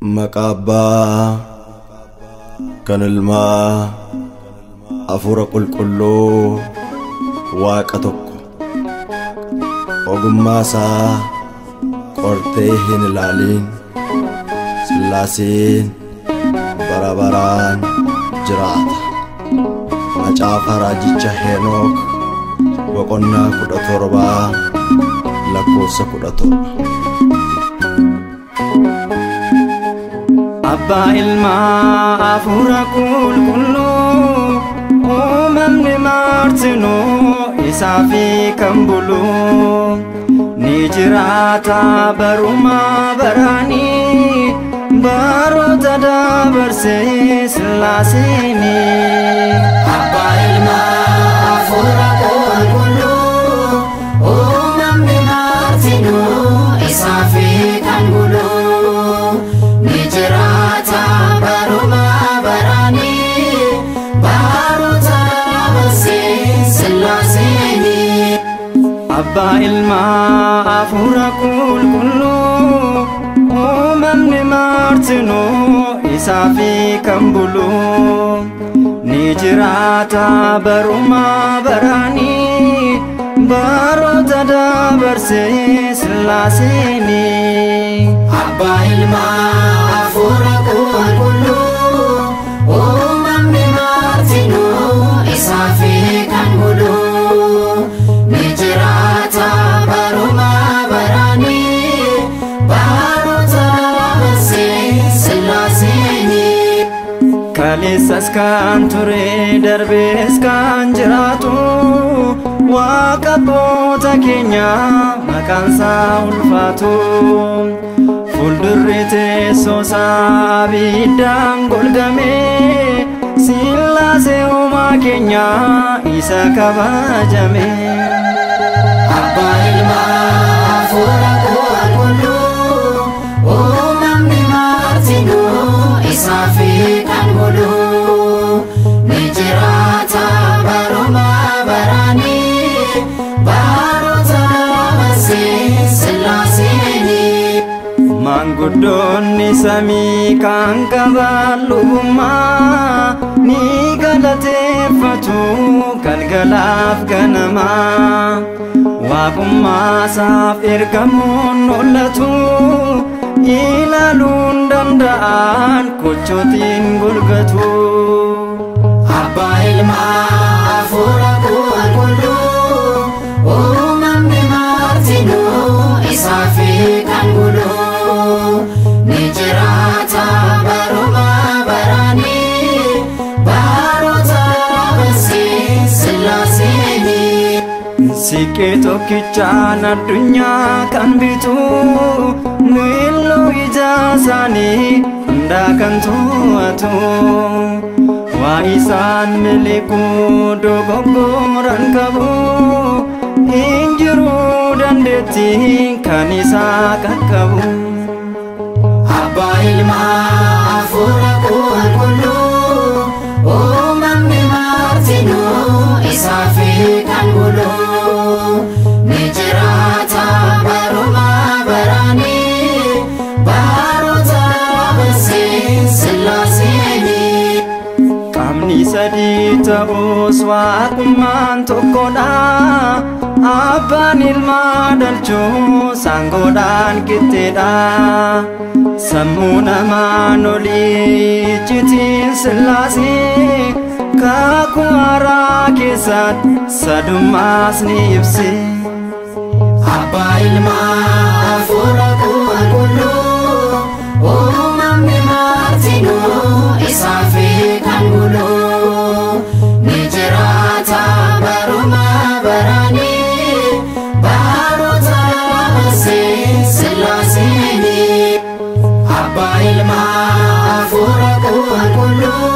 Maqabbaa kan ilmaa hafuura qulqulluu waaqa tokko ogummaa isaa qortee hin ilaalin Sillaaseen bara baraan jiraata. Macaafa raajicha Henook boqonnaa 17 lakkoofsa 17. Abba ilma hafuura qulqulluu uumamni martinuu isaaf kan bulu ni jiraata barumaa baraanii baroota dabarsee Sillaaseen. Abba ilma hafuura qulqulluu uumamni martinuu isaaf kan bulu ni jiraata barumaa baraanii baroota dabarsee Sillaaseen. Abba ilma hafuura qulqulluu uumamni martinuu isaaf kan bulu ni jiraata barumaa baraanii baroota dabarsee Sillaaseen. Abba ilma hafuura qulqulluu uumamni martinuu isaaf kan bulu ni jiraata barumaa baraanii baroota dabarsee Sillaaseen. Kaleessas kan ture darbees kan jiraatu waaqa abboota keenya maqaan isaa ulfaatu. Fuuldurri teessoo isaa abiddaan golgame Sillaasee uumaa keenya isa kabajame. Abba ilma hafuura qulqulluu uumamni martinuu isaaf kan bulu ni jiraata barumaa baraanii baroota dabarsee Sillaaseen. Maanguddoonni samii kan qaban lubummaa ni galateeffatu galgalaaf ganamaa. Waaqummaa isaaf ergamuun mul'atu ilaaluun danda'an kochootiin golgatu. Abba ilma hafuura qulqulluu uumamni martinuu isaaf kan bulu ni jiraata barumaa baraanii baroota dabarsee Sillaaseen. Siqee tokkichaan addunyaa kan bitu miilluu ija isaanii hundaa kan to'atu. Waa isaan miliquu dogoggoran qabu hin jiru dandeettii kan isaa qaqqabu. Abba ilma hafuura qulqulluu uumamni martinuu isaaf kan bulu ni jiraata barumaa baraanii baroota dabarsee Sillaaseen. Qaamni sadii ta'us waaqummaan tokkodha. Abbaan ilmaa dhalchuu sangoodhaan qixxeedha. Sammuu namaan olii iccitiin Sillaasee kakuu haaraa keessatti sadummaas ni ibse. Abba ilma hafuura qulqulluu uumamni martinuu isaaf kan bulu ni jiraata barumaa baraanii baroota dabarsee Sillaaseen. Abba ilma hafuura qulqulluu